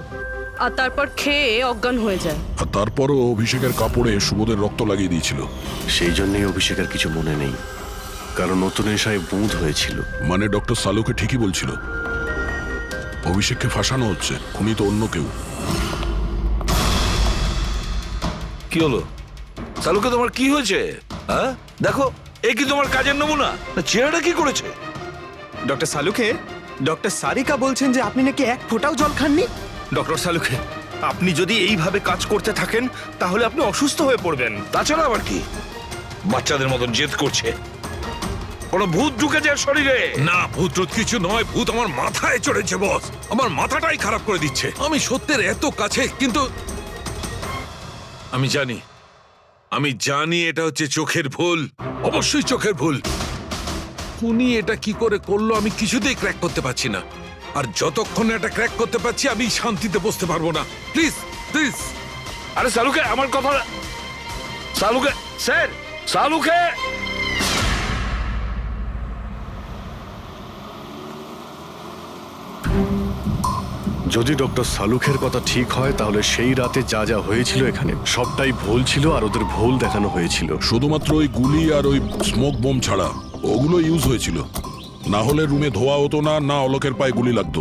S8: আর তারপর খেয়ে অজ্ঞান হয়ে যায়।
S7: আর তারপরও অভিষেকের কাপড়ে সুবোধের রক্ত লাগিয়ে দিয়েছিল।
S9: সেই জন্যই অভিষেকের কিছু মনে নেই, কারণ নতুন নেশায় বুঁদ হয়েছিল।
S7: মানে ডক্টর সালুকে ঠিকই বলছিল, অভিষেককে ফাঁসানো হচ্ছে, খুনি তো অন্য কেউ।
S6: কি হলো সালুকে, তোমার কি হয়েছে? হ্যাঁ দেখো, এ কি তোমার কাজের নমুনা? চেহারাটা কি করেছে?
S3: ডক্টর সালুকে, ডক্টর সারিকা বলছেন যে আপনি নাকি এক ফোঁটাও জল খাননি।
S5: ডক্টর সালুকে, আপনি যদি এইভাবে কাজ করতে থাকেন তাহলে আপনি অসুস্থ হয়ে পড়বেন।
S6: তাছাড়া আবার কি বাচ্চাদের মতন জেদ করছে? কোনো ভূত ঢুকেছে শরীরে?
S12: না, ভূত টুত কিছু নয়, ভূত আমার মাথায় চড়েছে বস, আমার মাথাটাই খারাপ করে দিচ্ছে। আমি সত্যের এত কাছে, কিন্তু আমি জানি এটা হচ্ছে চোখের ভুল, অবশ্যই চোখের ভুল। উনি এটা কি করে করলো আমি কিছুতেই ক্র্যাক করতে পারছি না, আর যতক্ষণ এটা ক্র্যাক করতে পারছি আমি শান্তিতে বসতে পারবো না। Please please.
S6: আরে সালুকে, আমার কথা, সালুকে স্যার, সালুকে।
S9: যদি ডক্টর সালুখের কথা ঠিক হয়, তাহলে সেই রাতে যা যা হয়েছিল এখানে সবটাই ভুল ছিল, আর ওদের ভুল দেখানো হয়েছিল।
S7: শুধুমাত্র ওই গুলি আর ওই স্মোক বোম ছাড়া ওগুলো ইউজ হয়েছিল, না হলে রুমে ধোয়া হতো না, না অলোকের পায়ে গুলি লাগতো।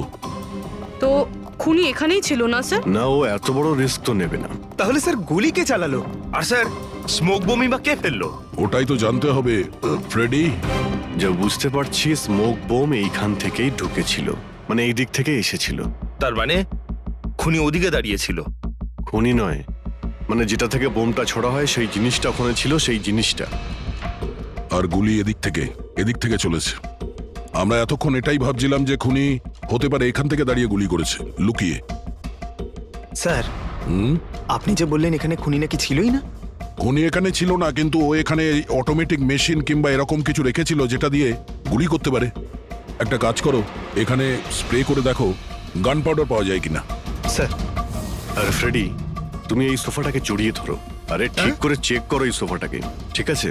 S8: তো খুনি এখানেই ছিল না স্যার?
S9: না, ও এত বড় রিস্ক তো নেবে না।
S3: তাহলে স্যার গুলি কে চালালো?
S10: আর স্যার স্মোক বোমই বা কে ফেললো?
S7: ওটাই তো জানতে হবে ফ্রেডি।
S9: যা বুঝতে পারছি, স্মোক বোম এইখান থেকেই ঢুকেছিল, মানে এই দিক থেকে এসেছিল।
S10: তার মানে খুনি ওদিকে দাঁড়িয়েছিল?
S9: খুনি নয়, মানে যেটা থেকে বোমটা ছোড়া হয় সেই জিনিসটা ওখানে ছিল, সেই জিনিসটা।
S7: আর গুলি এদিক থেকে চলেছে। আমরা এতক্ষণ এটাই ভাবছিলাম যে খুনি হতে পারে এখান থেকে দাঁড়িয়ে গুলি করেছে, লুকিয়ে।
S3: স্যার আপনি যে বললেন এখানে খুনি নাকি ছিলই না?
S7: খুনি এখানে ছিল না, কিন্তু ও এখানে অটোমেটিক মেশিন কিংবা এরকম কিছু রেখেছিল যেটা দিয়ে গুলি করতে পারে। একটা কাজ করো, এখানে স্প্রে করে দেখো গান পাউডার পাওয়া যায় কিনা।
S3: স্যার।
S9: আর ফ্রেডি, তুমি এই সোফাটাকে জড়িয়ে ধরো, আরে ঠিক করে চেক করো এই সোফাটাকে, ঠিক আছে?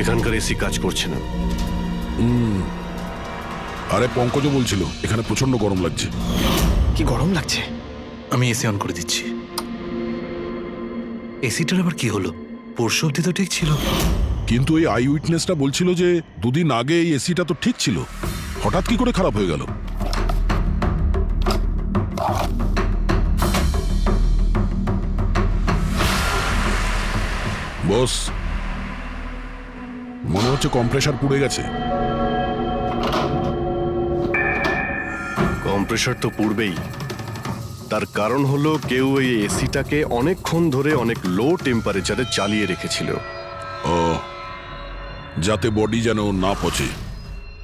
S9: এখানকার এসি কাজ করছে না।
S7: আরে পঙ্কজও বলছিল এখানে প্রচন্ড গরম লাগছে।
S3: কি গরম লাগছে।
S2: আমি এসি অন করে দিচ্ছি। এসিটার আবার কি হলো? পরশু অব্দি তো ঠিক ছিল।
S7: কিন্তু এই আই উইটনেসটা বলছিল যে দুদিন আগে এই এসিটা তো ঠিক ছিল, হঠাৎ কি করে খারাপ হয়ে গেল? বস, মনে হচ্ছে কম্প্রেসার পুড়ে গেছে।
S9: কম্প্রেসার তো পূর্বেই, তার কারণ হলো কেউ এই এসিটাকে অনেকক্ষণ ধরে অনেক লো টেম্পারেচারে চালিয়ে রেখেছিল।
S7: ও, যাতে বডি যেন না পচে।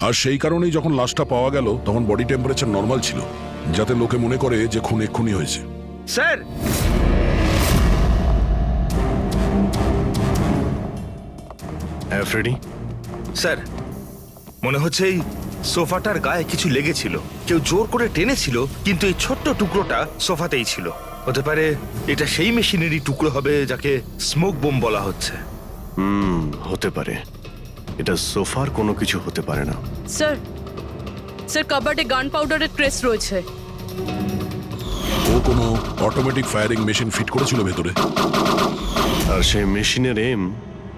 S7: আর সেই কারণেই যখন লাশটা পাওয়া গেল তখন বডি টেম্পারেচার নর্মাল ছিল, যাতে লোকে মনে করে যে খুন এক্ষুনি হয়েছে।
S10: স্যার,
S9: হ্যাঁ ফ্রেডি।
S10: স্যার, মনে হচ্ছে এই সোফাটার গায়ে কিছু লেগেছিল, কেউ জোর করে টেনেছিল, কিন্তু এই ছোট্ট টুকরোটা সোফাতেই ছিল। হতে পারে এটা সেই মেশিনেরই টুকরো হবে যাকে স্মোক বোম বলা হচ্ছে।
S9: হতে পারে। এটা সোফার কোনো কিছু হতে পারে না।
S8: স্যার, স্যার কাবার্ডে গান পাউডারের ট্রেস রয়েছে।
S7: ও কোনো অটোমেটিক ফায়ারিং মেশিন ফিট করেছিল ভেতরে।
S9: আর সেই মেশিনের এম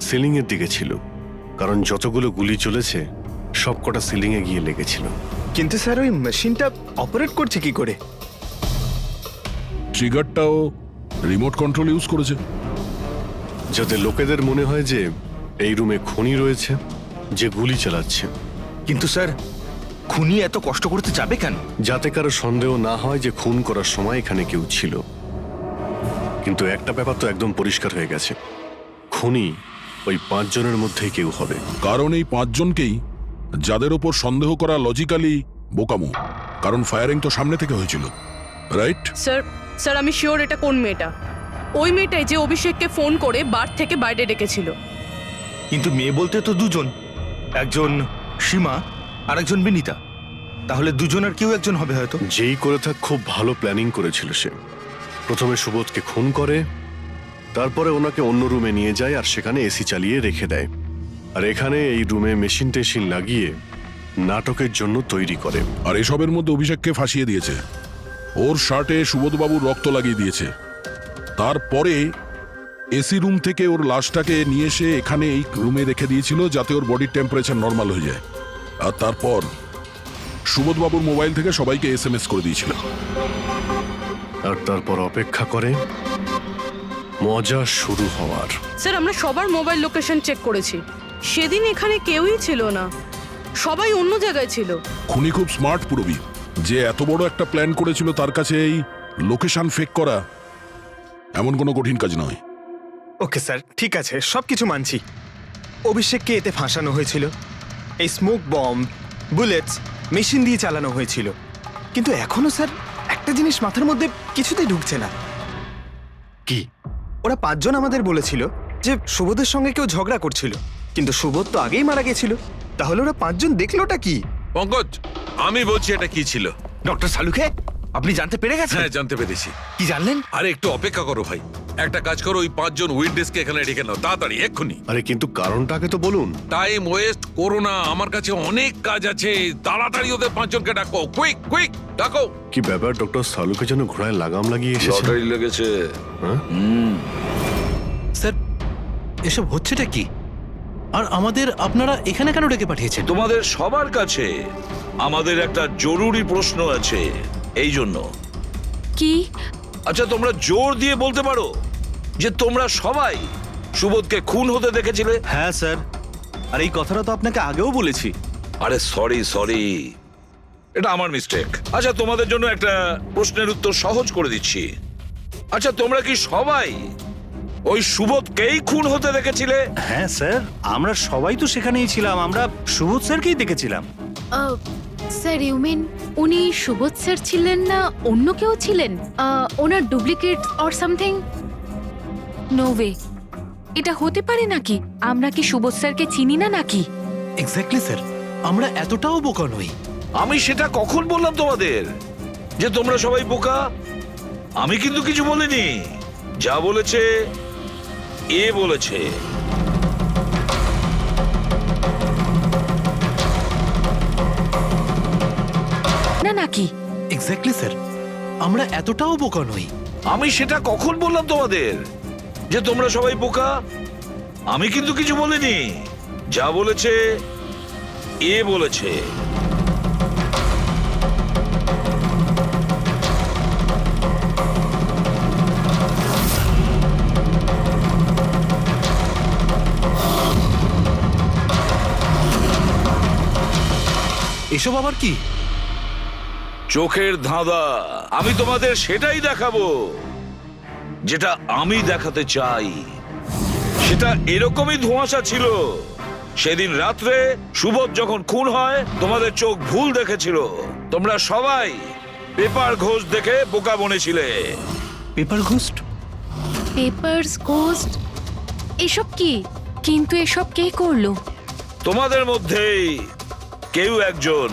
S9: সিলিং এর দিকে ছিল, কারণ যতগুলো গুলি চলেছে সবকটা সিলিং এ গিয়ে লেগেছিল।
S3: কিন্তু স্যার ওই মেশিনটা অপারেট করছে কি করে?
S7: ট্রিগারটাও রিমোট কন্ট্রোল ইউজ করেছে,
S9: যাতে লোকেদের মনে হয় যে এই রুমে খুনি রয়েছে যে গুলি চালাচ্ছে।
S10: কিন্তু স্যার, খুনি এত কষ্ট করতে যাবে কেন?
S9: যাতে কারো সন্দেহ না হয় যে খুন করার সময় এখানে কেউ ছিল। কিন্তু একটা ব্যাপার তো একদম পরিষ্কার হয়ে গেছে, খুনি ওই 5 জনের মধ্যেই কেউ হবে।
S7: কারণ এই 5 জনকেই যাদের ওপর সন্দেহ করা লজিক্যালি বোকামো, কারণ ফায়ারিং তো সামনে থেকে হয়েছিল, রাইট?
S8: স্যার, স্যার আমি শিওর এটা কোন মেয়েটা। ওই মেয়েটাই যে অভিষেককে ফোন করে বার থেকে বাইরে ডেকেছিল।
S10: কিন্তু মেয়ে বলতে তো দুজন, একজন সীমা আর একজন বিনীতা। তাহলে দুজনের কেউ একজন হবে হয়তো।
S9: যেই করে থাক খুব ভালো প্ল্যানিং করেছিল সে। প্রথমে সুবোধকে খুন করে, তারপরে ওনাকে অন্য রুমে নিয়ে যায় আর সেখানে এসি চালিয়ে রেখে দেয়। আর এখানে এই রুমে মেশিন টেশিন লাগিয়ে নাটকের জন্য তৈরি করে।
S7: আর এসবের মধ্যে অভিষেককে ফাঁসিয়ে দিয়েছে, ওর শার্টে সুবোধবাবুর রক্ত লাগিয়ে দিয়েছে। তারপরে এসি রুম থেকে ওর লাশটাকে নিয়ে এসে এখানে এই রুমে রেখে দিয়েছিল যাতে ওর বডির টেম্পারেচার নর্মাল হয়ে যায়। আর তারপর সুবোধবাবুর মোবাইল থেকে সবাইকে SMS করে দিয়েছিল।
S9: আর তারপর অপেক্ষা করে মজা শুরু হওয়ার।
S8: স্যার আমরা সবার মোবাইল লোকেশন চেক করেছি, সেদিন এখানে কেউই ছিল না, সবাই অন্য জায়গায় ছিল।
S7: খুনি খুব স্মার্ট পুরবি, যে এত বড় একটা প্ল্যান করেছিল তার কাছে এই লোকেশন ফেক করা এমন কোনো কঠিন কাজ নয়।
S3: ওকে স্যার, ঠিক আছে, সবকিছু মানছি। অভিষেককে এতে ফাঁসানো হয়েছিল, এই স্মোক বম্ব, বুলেটস মেশিন দিয়ে চালানো হয়েছিল। কিন্তু এখনো স্যার একটা জিনিস মাথার মধ্যে কিছুতেই ঢুকছে না।
S9: কি?
S3: ওরা 5 জন আমাদের বলেছিল যে সুবোধের সঙ্গে কেউ ঝগড়া করছিল, কিন্তু সুবোধ তো আগেই মারা গেছিল। তাহলে ওরা 5 জন দেখলোটা কি?
S12: পঙ্কজ, আমি বলছি এটা কি ছিল।
S10: ডক্টর সালুকে, আপনি জানতে পেরে গেছেন?
S12: হ্যাঁ, জানতে পেরেছি।
S10: কি জানলেন?
S12: আরে একটু অপেক্ষা করো ভাই, একটা কাজ করো, ওই 5 জন উইটনেসকে এখানে ডেকে নাও তাড়াতাড়ি, এক্ষুনি।
S9: আরে কিন্তু কারণটাকে তো বলুন।
S12: টাইম ওয়েস্ট করো না, আমার কাছে অনেক কাজ আছে। তাড়াতাড়ি ওদের 5 জনকে ডাকো, কুইক কুইক ডাকো।
S9: কি ব্যাপার, ডক্টর সালুকে যেন ঘোড়ায় লাগাম লাগিয়ে এসেছে।
S6: লটারি লেগেছে।
S2: স্যার, এসব হচ্ছেটা কি? আর আমাদের আপনারা এখানে কেন ডেকে পাঠিয়েছেন?
S6: তোমাদের সবার কাছে আমাদের একটা জরুরি প্রশ্ন আছে, এই জন্য।
S4: কি?
S6: আচ্ছা, তোমরা জোর দিয়ে বলতে পারো যে তোমরা সবাই সুবোধকে খুন হতে দেখেছিলে?
S10: হ্যাঁ স্যার, আর এই কথাটা তো আপনাকে আগেও বলেছি।
S6: আরে সরি, এটা আমার মিস্টেক। আচ্ছা, তোমাদের জন্য একটা প্রশ্নের উত্তর সহজ করে দিচ্ছি। আচ্ছা, তোমরা কি সবাই ওই সুবোধকেই খুন হতে দেখেছিলে?
S13: হ্যাঁ স্যার, আমরা সবাই তো সেখানেই ছিলাম, আমরা সুবোধ স্যারকেই দেখেছিলাম।
S4: স্যার ইউ মিন উনি সুবোধ স্যার ছিলেন না অন্য কেউ ছিলেন? ওনার duplicate or something? No way, এটা হতে পারে নাকি? আমরা কি সুবোধ স্যারকে চিনি না নাকি?
S2: এক্স্যাক্টলি স্যার, আমরা এতটাও বোকা নই।
S6: আমি সেটা কখন বললাম তোমাদের যে তোমরা সবাই বোকা? আমি কিন্তু কিছু বলিনি, যা বলেছে এ বলেছে।
S4: নাকি?
S2: এক্স্যাক্টলি স্যার, আমরা এতটাও বোকা নই।
S6: আমি সেটা কখন বললাম তোমাদের যে তোমরা সবাই বোকা? আমি কিন্তু কিছু বলিনি। যা বলেছে এ বলেছে।
S2: এসব আবার কি?
S6: চোখের ধাঁধা। আমি তোমাদের সেটাই দেখাবো যেটা আমি দেখাতে চাই। সেটা এরকমই ধোঁয়াশা ছিল। সেদিন রাত্রে সুবোধ যখন খুন হয় তোমাদের চোখ ভুল দেখেছিল। তোমরা সবাই পেপার ঘোষ দেখে বোকা বনেছিলে।
S2: Paper ghost?
S4: পেপারস ঘোস্ট এসব কি? কিন্তু এসব কে করলো?
S6: তোমাদের মধ্যেই কেউ একজন।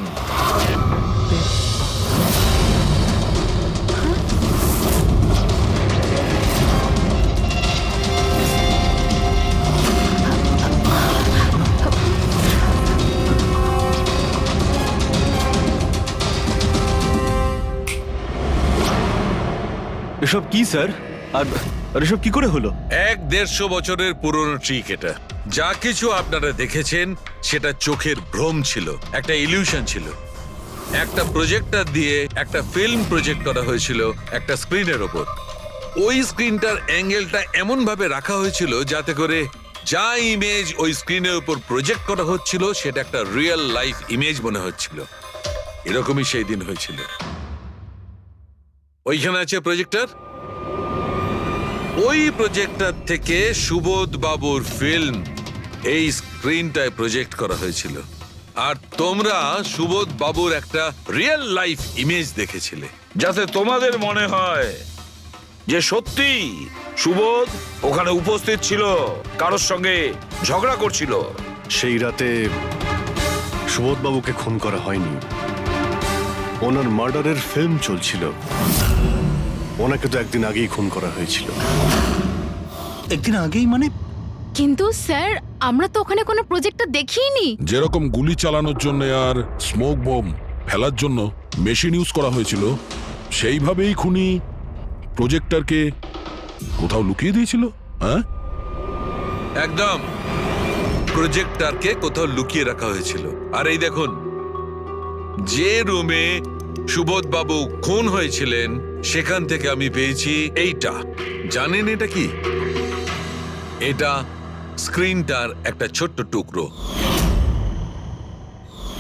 S1: এসব কি স্যার? আর আর এসব কি করে হলো?
S12: 150 বছরের পুরনো ট্রিক এটা। যা কিছু আপনারা দেখেছেন সেটা চোখের ভ্রম ছিল, একটা ইলিউশন ছিল। একটা প্রজেক্টর দিয়ে একটা ফিল্ম প্রজেক্ট করা হয়েছিল একটা স্ক্রিনের ওপর। ওই স্ক্রিনটার অ্যাঙ্গেলটা এমন ভাবে রাখা হয়েছিল যাতে করে যা ইমেজ ওই স্ক্রিনের উপর প্রজেক্ট করা হচ্ছিল সেটা একটা রিয়েল লাইফ ইমেজ মনে হচ্ছিল। এরকমই সেই দিন হয়েছিল। ওইখানে আছে প্রজেক্টর। ওই প্রজেক্টর থেকে সুবোধ বাবুর ফিল্ম এই স্ক্রিনটায় প্রজেক্ট করা হয়েছিল। আর তোমরা সুবোধ বাবুর একটা রিয়েল লাইফ ইমেজ দেখেছিলে।
S6: যাতে তোমাদের মনে হয় যে সত্যি সুবোধ ওখানে উপস্থিত ছিল, কারোর সঙ্গে ঝগড়া করছিল।
S9: সেই রাতে সুবোধবাবুকে খুন করা হয়নি, ওনার মার্ডারের ফিল্ম চলছিল। ওনাকে তো একদিন আগেই খুন করা হয়েছিল।
S13: একদিন আগেই মানে?
S4: কিন্তু স্যার আমরা তো ওখানে কোনো প্রজেক্টর দেখিনি।
S7: যেরকম গুলি চালানোর জন্য আর স্মোক বম ফেলার জন্য মেশিন ইউজ করা হয়েছিল, সেইভাবেই খুনি প্রজেক্টরকে কোথাও লুকিয়ে দিয়েছিল। হ্যাঁ,
S12: একদম। প্রজেক্টরকে কোথাও লুকিয়ে রাখা হয়েছিল। আর এই দেখুন, যে রুমে সুবোধ বাবু খুন হয়েছিলেন সেখান থেকে আমি পেয়েছি এইটা। জানেন এটা কি? এটা স্ক্রিনটার একটা ছোট্ট টুকরো।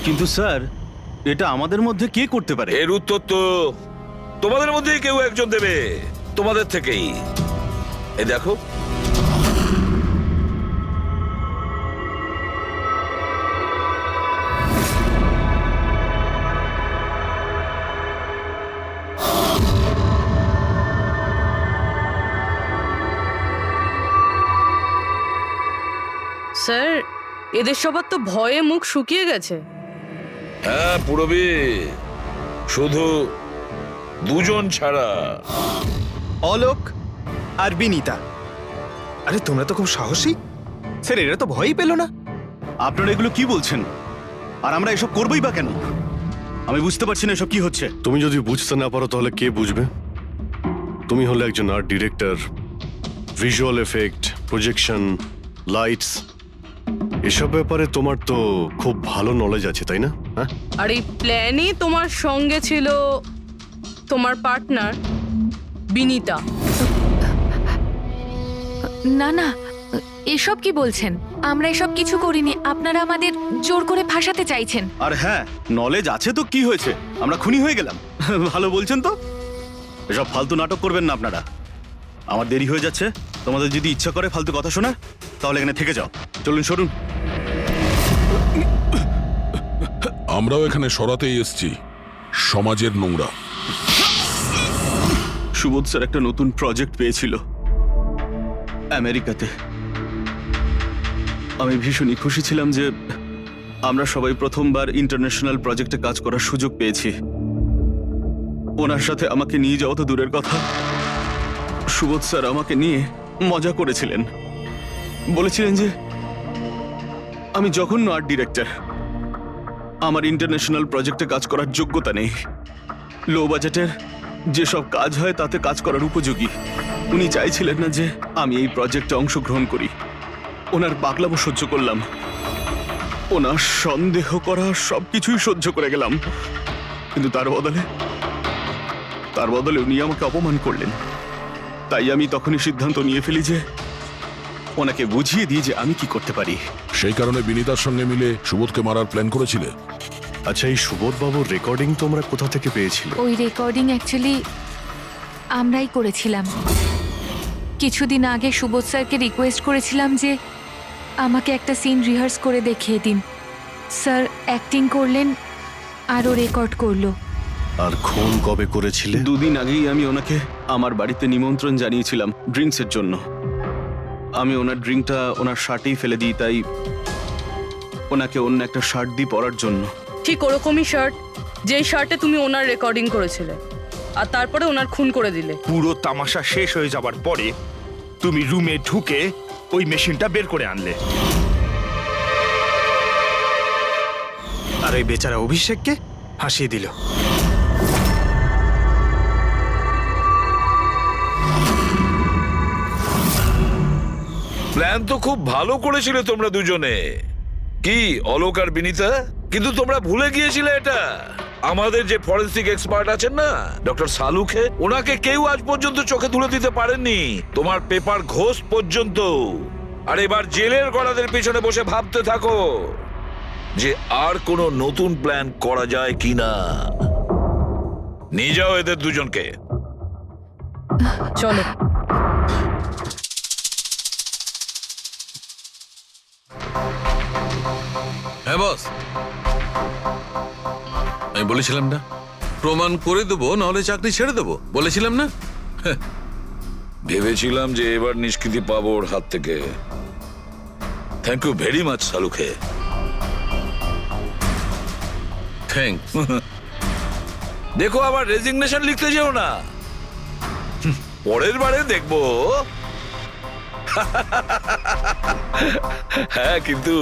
S1: কিন্তু স্যার এটা আমাদের মধ্যে কে করতে পারে?
S6: এর উত্তর তো তোমাদের মধ্যেই কেউ একজন দেবে, তোমাদের থেকেই। এই দেখো,
S8: স্যার এদের সবার তো ভয়ে মুখ শুকিয়ে গেছে।
S6: হ্যাঁ পুরবী, শুধু দুজন ছাড়া।
S3: অলোক আর বিনীতা। আরে তোমরা তো খুব সাহসী। স্যার এরা তো ভয়ই পেল না।
S1: আপনারা এগুলো কি বলছেন? আর আমরা এসব করবোই বা কেন? আমি বুঝতে পারছি না এসব কি হচ্ছে।
S9: তুমি যদি বুঝতে না পারো তাহলে কে বুঝবে? তুমি হলে একজন art director. Visual effect, projection, lights, এসব ব্যাপারে তোমার তো খুব ভালো নলেজ আছে, তাই না? হ্যাঁ,
S8: আর এই প্ল্যানে তোমার সঙ্গে ছিল তোমার পার্টনার বিনীতা।
S4: না না, এসব কি বলছেন? আমরা এসব কিছু করিনি। আপনারা আমাদের জোর করে ফাঁসাতে চাইছেন।
S1: আর হ্যাঁ, নলেজ আছে তো কি হয়েছে? আমরা খুনি হয়ে গেলাম। ভালো বলছেন তো। এসব ফালতু নাটক করবেন না আপনারা। আমার দেরি হয়ে যাচ্ছে। তোমাদের যদি ইচ্ছা করে ফালতু কথা শোনার, তাহলে এখানে থেকে যাও। চলুন সরুন।
S7: আমরাও এখানে সরাতেই এসছি সমাজের নোংরা।
S1: সুবোধ স্যার একটা নতুন প্রজেক্ট পেয়েছিল আমেরিকাতে। আমি ভীষণই খুশি ছিলাম যে আমরা সবাই প্রথমবার ইন্টারন্যাশনাল প্রজেক্টে কাজ করার সুযোগ পেয়েছি। ওনার সাথে আমাকে নিয়ে যাওয়া তো দূরের কথা, সুবোধ স্যার আমাকে নিয়ে মজা করেছিলেন। বলেছিলেন যে আমি জঘন্য আর্ট ডিরেক্টর, আমার ইন্টারন্যাশনাল প্রজেক্টে কাজ করার যোগ্যতা নেই। লো বাজেটের যেসব কাজ হয় তাতে কাজ করার উপযোগী। উনি চাইছিলেন না যে আমি এই প্রজেক্টে অংশগ্রহণ করি। ওনার পাগলামো সহ্য করলাম, ওনার সন্দেহ করা সবকিছুই সহ্য করে গেলাম, কিন্তু তার বদলে উনি আমাকে অপমান করলেন। তাই আমি তখনই সিদ্ধান্ত নিয়ে ফেলি যে ওনাকে বুঝিয়ে দিই যে আমি কি করতে পারি।
S7: সেই কারণে বিনীতার সঙ্গে মিলে সুবোধকে মারার প্ল্যান করেছিলে?
S9: আচ্ছা, এই সুবোধ বাবুর রেকর্ডিং তোমরা কোথা থেকে পেয়েছিলে?
S4: ওই রেকর্ডিং অ্যাকচুয়ালি আমরাই করেছিলাম। কিছুদিন আগে সুবোধ স্যারকে রিকোয়েস্ট করেছিলাম যে আমাকে একটা সিন রিহার্স করে দেখিয়ে দিন। স্যার অ্যাক্টিং করলেন আর ও রেকর্ড করলো।
S9: আর খুন কবে করেছিলে?
S1: 2 দিন আগেই আমি ওনাকে আমার বাড়িতে নিমন্ত্রণ জানিয়েছিলাম ড্রিঙ্কসের জন্য। আমি ওনার ড্রিঙ্কটা ওনার শার্টেই ফেলে দিই, তাই ওনাকে অন্য একটা শার্ট দিই পরার জন্য।
S8: ঠিক ওরকমই শার্ট যেই শার্টে তুমি ওনার রেকর্ডিং করেছিলে, আর তারপরে ওনার খুন করে দিলে।
S10: পুরো তামাশা শেষ হয়ে যাবার পরে তুমি রুমে ঢুকে ওই মেশিনটা বের করে আনলে।
S3: আর ওই বেচারা অভিষেককে ফাঁসিয়ে দিল।
S6: প্ল্যান তো খুব ভালো করেছিলে তোমরা দুজনে, কি অলোক আর বিনীতা, কিন্তু তোমরা ভুলে গিয়েছিলে এটা। আমাদের যে ফরেন্সিক এক্সপার্ট আছেন না, ডক্টর সালুখে, ওনাকে কেউ আজ পর্যন্ত চোখে তুলে দিতে পারেননি, তোমার পেপার ঘোষ পর্যন্ত। আর এবার জেলের গড়াদের পিছনে বসে ভাবতে থাকো যে আর কোনো নতুন প্ল্যান করা যায় কিনা। নিয়ে যাও এদের দুজনকে।
S8: চলো।
S12: হ্যাঁ বস, আমি বলেছিলাম না প্রমাণ করে দেবো, নাহলে চাকরি ছেড়ে দেবো, বলেছিলাম না?
S6: ভেবেছিলাম যে এবার নিষ্কৃতি পাবো ওর হাত থেকে। Thank you very much Salukhe.
S12: Thanks.
S6: দেখো আবার রেজিগনেশন লিখতে যেও না, পরের বারে দেখবো। হ্যাঁ, কিন্তু